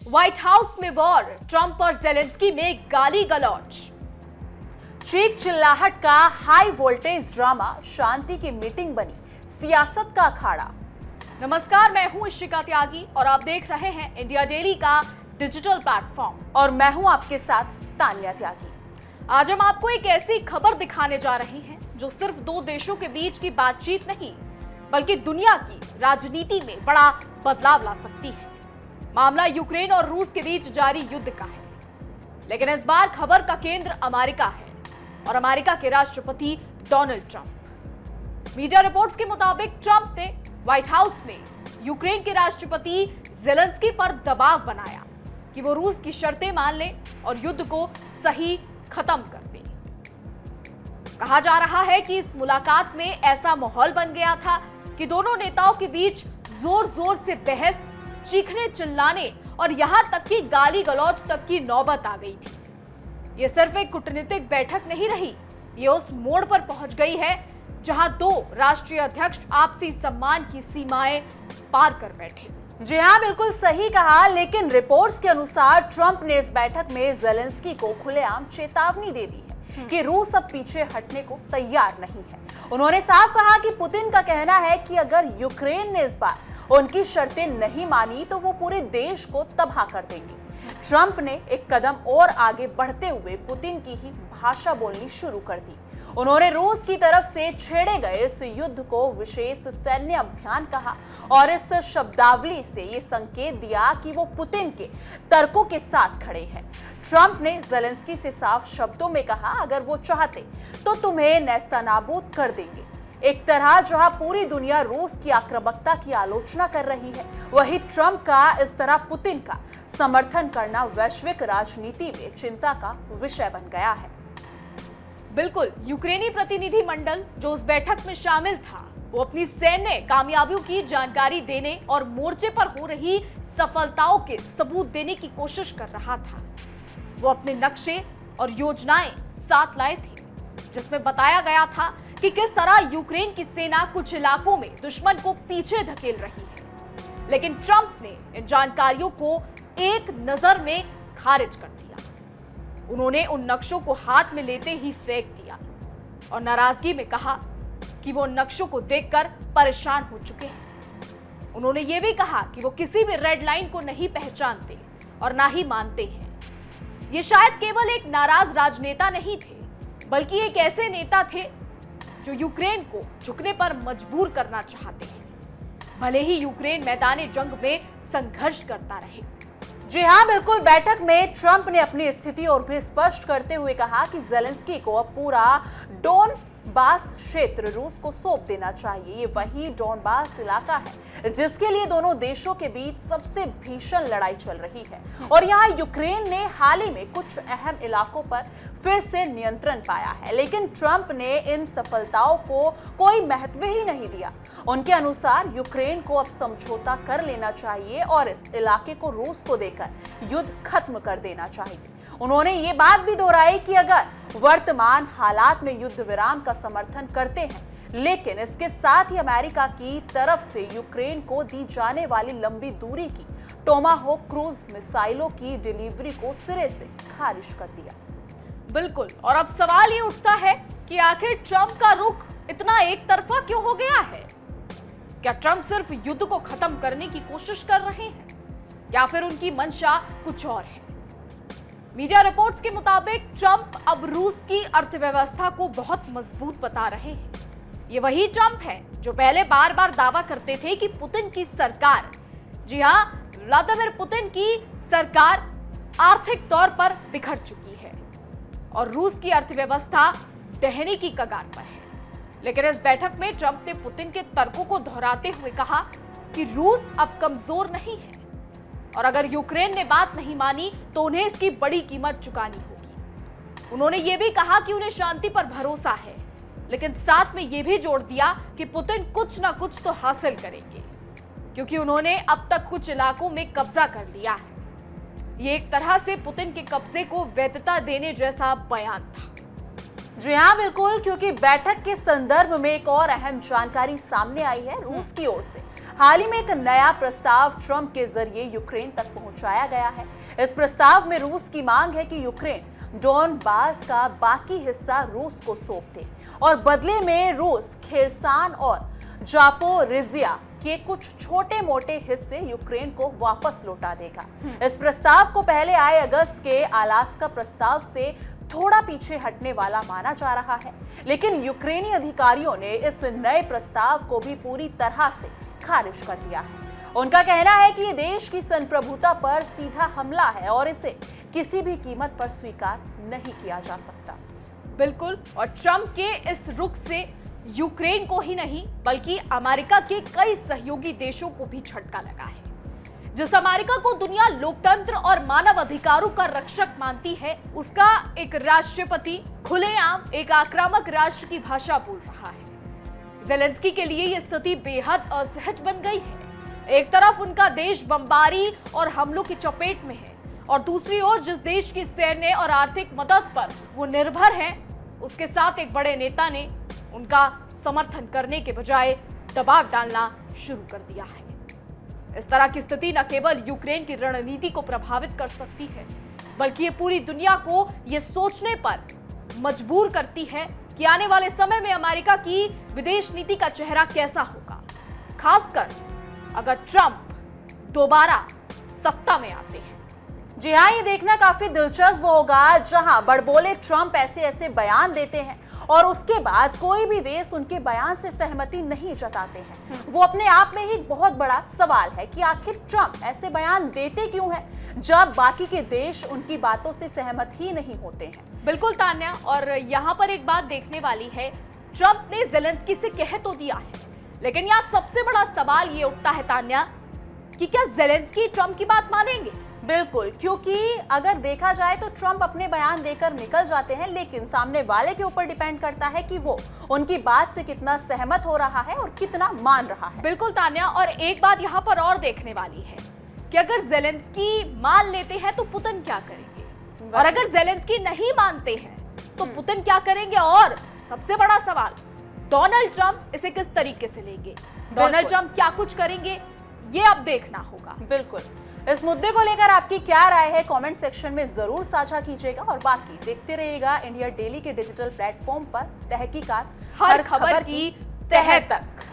White house में war, Trump और Zelensky में गाली गलौज। चीख चिल्लाहट का हाई वोल्टेज ड्रामा शांति की मीटिंग बनी सियासत का अखाड़ा। नमस्कार, मैं हूं इशिका त्यागी और आप देख रहे हैं इंडिया डेली का डिजिटल प्लेटफॉर्म और मैं हूं आपके साथ तान्या त्यागी। आज हम आपको एक ऐसी खबर दिखाने जा रहे हैं जो सिर्फ दो देशों के बीच की बातचीत नहीं बल्कि दुनिया की राजनीति में बड़ा बदलाव ला सकती है। मामला यूक्रेन और रूस के बीच जारी युद्ध का है, लेकिन इस बार खबर का केंद्र अमेरिका है और अमेरिका के राष्ट्रपति डोनाल्ड ट्रंप। मीडिया रिपोर्ट्स के मुताबिक ट्रंप ने व्हाइट हाउस में यूक्रेन के राष्ट्रपति जेलेंस्की पर दबाव बनाया कि वो रूस की शर्तें मान लें और युद्ध को सही खत्म कर दें। कहा जा रहा है कि इस मुलाकात में ऐसा माहौल बन गया था कि दोनों नेताओं के बीच जोर जोर से बहस, चीखने चिल्लाने और यहां तक कि गाली गलौज तक की नौबत आ गई थी। ये सिर्फ एक कूटनीतिक बैठक नहीं रही, ये उस मोड़ पर पहुंच गई है जहां दो राष्ट्रीय अध्यक्ष आपसी सम्मान की सीमाएं पार कर बैठे। जी हाँ, बिल्कुल सही कहा। लेकिन रिपोर्ट्स के अनुसार ट्रंप ने इस बैठक में जेलेंस्की को खुलेआम चेतावनी दे दी है कि रूस अब पीछे हटने को तैयार नहीं है। उन्होंने साफ कहा कि पुतिन का कहना है कि अगर यूक्रेन ने इस बार उनकी शर्तें नहीं मानी तो वो पूरे देश को तबाह कर देंगे। ट्रंप ने एक कदम और आगे बढ़ते हुए पुतिन की ही भाषा बोलनी शुरू कर दी। उन्होंने रूस की तरफ से छेड़े गए इस युद्ध को विशेष सैन्य अभियान कहा और इस शब्दावली से ये संकेत दिया कि वो पुतिन के तर्कों के साथ खड़े हैं। ट्रंप ने जेलेंस्की से साफ शब्दों में कहा, अगर वो चाहते तो तुम्हें नेस्तनाबूद कर देंगे। एक तरह जहां पूरी दुनिया रूस की आक्रामकता की आलोचना कर रही है, वहीं ट्रंप का इस तरह पुतिन का समर्थन करना वैश्विक राजनीति में चिंता का विषय बन गया है। बिल्कुल, यूक्रेनी प्रतिनिधि मंडल जो उस बैठक में शामिल था, वो अपनी सैन्य कामयाबियों की जानकारी देने और मोर्चे पर हो रही सफलताओं के सबूत देने की कोशिश कर रहा था। वो अपने नक्शे और योजनाएं साथ लाए थे, जिसमें बताया गया था कि किस तरह यूक्रेन की सेना कुछ इलाकों में दुश्मन को पीछे धकेल रही है। लेकिन ट्रंप ने इन जानकारियों को एक नजर में खारिज कर दिया। उन्होंने उन नक्शों को हाथ में लेते ही फेंक दिया और नाराजगी में कहा कि वो नक्शों को देखकर परेशान हो चुके हैं। उन्होंने ये भी कहा कि वो किसी भी रेड लाइन को नहीं पहचानते और ना ही मानते हैं। ये शायद केवल एक नाराज राजनेता नहीं थे, बल्कि एक ऐसे नेता थे जो यूक्रेन को झुकने पर मजबूर करना चाहते हैं, भले ही यूक्रेन मैदाने जंग में संघर्ष करता रहे। जी हाँ, बिल्कुल। बैठक में ट्रंप ने अपनी स्थिति और भी स्पष्ट करते हुए कहा कि जेलेंस्की को अब पूरा डोनबास क्षेत्र रूस को सौंप देना चाहिए। ये वही डोनबास इलाका है जिसके लिए दोनों देशों के बीच सबसे भीषण लड़ाई चल रही है और यहाँ यूक्रेन ने हाल ही में कुछ अहम इलाकों पर फिर से नियंत्रण पाया है। लेकिन ट्रंप ने इन सफलताओं को कोई महत्व ही नहीं दिया। उनके अनुसार यूक्रेन को अब समझौता कर लेना चाहिए और इस इलाके को रूस को देकर युद्ध खत्म कर देना चाहिए। उन्होंने ये बात भी दोहराई कि अगर वर्तमान हालात में युद्ध विराम का समर्थन करते हैं, लेकिन इसके साथ ही अमेरिका की तरफ से यूक्रेन को दी जाने वाली लंबी दूरी की टोमाहोक क्रूज मिसाइलों की डिलीवरी को सिरे से खारिज कर दिया। बिल्कुल, और अब सवाल ये उठता है कि आखिर ट्रंप का रुख इतना एक तरफा क्यों हो गया है? क्या ट्रंप सिर्फ युद्ध को खत्म करने की कोशिश कर रहे हैं या फिर उनकी मंशा कुछ और है? मीडिया रिपोर्ट्स के मुताबिक ट्रंप अब रूस की अर्थव्यवस्था को बहुत मजबूत बता रहे हैं। ये वही ट्रंप है जो पहले बार बार दावा करते थे कि पुतिन की सरकार, जी हां, व्लादिमीर पुतिन की सरकार आर्थिक तौर पर बिखर चुकी है और रूस की अर्थव्यवस्था ढहने की कगार पर है। लेकिन इस बैठक में ट्रंप ने पुतिन के तर्कों को दोहराते हुए कहा कि रूस अब कमजोर नहीं है और अगर यूक्रेन ने बात नहीं मानी तो उन्हें इसकी बड़ी कीमत चुकानी होगी। उन्होंने ये भी कहा कि उन्हें शांति पर भरोसा है, लेकिन साथ में ये भी जोड़ दिया कि पुतिन कुछ ना कुछ तो हासिल करेंगे, क्योंकि उन्होंने अब तक कुछ इलाकों में कब्जा कर लिया है। ये एक तरह से पुतिन के कब्जे को वैधता देने जैसा बयान था। जी हाँ, बिल्कुल, क्योंकि बैठक के संदर्भ में एक और अहम जानकारी सामने आई है रूस की ओर से। हाल ही में एक नया प्रस्ताव ट्रंप के जरिए यूक्रेन तक पहुंचाया गया है। इस प्रस्ताव में रूस की मांग है कि यूक्रेन डोनबास का बाकी हिस्सा रूस को सौंप दे और बदले में रूस खेरसान और जापोरिजिया के कुछ छोटे मोटे हिस्से यूक्रेन को वापस लौटा देगा। इस प्रस्ताव को पहले आए अगस्त के अलास्का प्रस्ताव से थोड़ा पीछे हटने वाला माना जा रहा है, लेकिन यूक्रेनी अधिकारियों ने इस नए प्रस्ताव को भी पूरी तरह से खारिज कर दिया है। उनका कहना है कि ये देश की संप्रभुता पर सीधा हमला है और इसे किसी भी कीमत पर स्वीकार नहीं किया जा सकता। बिल्कुल, और ट्रंप के इस रुख से यूक्रेन को ही नहीं बल्कि अमेरिका के कई सहयोगी देशों को भी झटका लगा है। जिस अमेरिका को दुनिया लोकतंत्र और मानव अधिकारों का रक्षक मानती है, उसका एक राष्ट्रपति खुलेआम एक आक्रामक राष्ट्र की भाषा बोल रहा है। ज़ेलेंस्की के लिए यह स्थिति बेहद असहज बन गई है। एक तरफ उनका देश बमबारी और हमलों की चपेट में है और दूसरी ओर जिस देश की सैन्य और आर्थिक मदद पर वो निर्भर है, उसके साथ एक बड़े नेता ने उनका समर्थन करने के बजाय दबाव डालना शुरू कर दिया है। इस तरह की स्थिति न केवल यूक्रेन की रणनीति को प्रभावित कर सकती है, बल्कि ये पूरी दुनिया को ये सोचने पर मजबूर करती है कि आने वाले समय में अमेरिका की विदेश नीति का चेहरा कैसा होगा, खासकर अगर ट्रंप दोबारा सत्ता में आते हैं। जी हाँ, ये देखना काफी दिलचस्प होगा जहां बड़बोले ट्रंप ऐसे ऐसे बयान देते हैं और उसके बाद कोई भी देश उनके बयान से सहमति नहीं जताते हैं। वो अपने आप में ही बहुत बड़ा सवाल है कि आखिर ट्रंप ऐसे बयान देते क्यों हैं जब बाकी के देश उनकी बातों से सहमत ही नहीं होते हैं। बिल्कुल तान्या, और यहाँ पर एक बात देखने वाली है, ट्रंप ने ज़ेलेंस्की से कह तो दिया है, लेकिन यहाँ सबसे बड़ा सवाल ये उठता है तान्या कि क्या ज़ेलेंस्की ट्रंप की बात मानेंगे। बिल्कुल, क्योंकि अगर देखा जाए तो ट्रंप अपने बयान देकर निकल जाते हैं, लेकिन सामने वाले के ऊपर डिपेंड करता है कि वो उनकी बात से कितना सहमत हो रहा है और कितना मान रहा है। बिल्कुल तान्या, और एक बात यहाँ पर और देखने वाली है कि अगर ज़ेलेंस्की मान लेते हैं तो पुतिन क्या करेंगे, और अगर ज़ेलेंस्की नहीं मानते हैं तो पुतिन क्या करेंगे, और सबसे बड़ा सवाल डोनाल्ड ट्रंप इसे किस तरीके से लेंगे, डोनाल्ड ट्रंप क्या कुछ करेंगे, ये अब देखना होगा। बिल्कुल, इस मुद्दे को लेकर आपकी क्या राय है कमेंट सेक्शन में जरूर साझा कीजिएगा और बाकी देखते रहिएगा इंडिया डेली के डिजिटल प्लेटफॉर्म पर तहकीकात हर खबर की तह तक।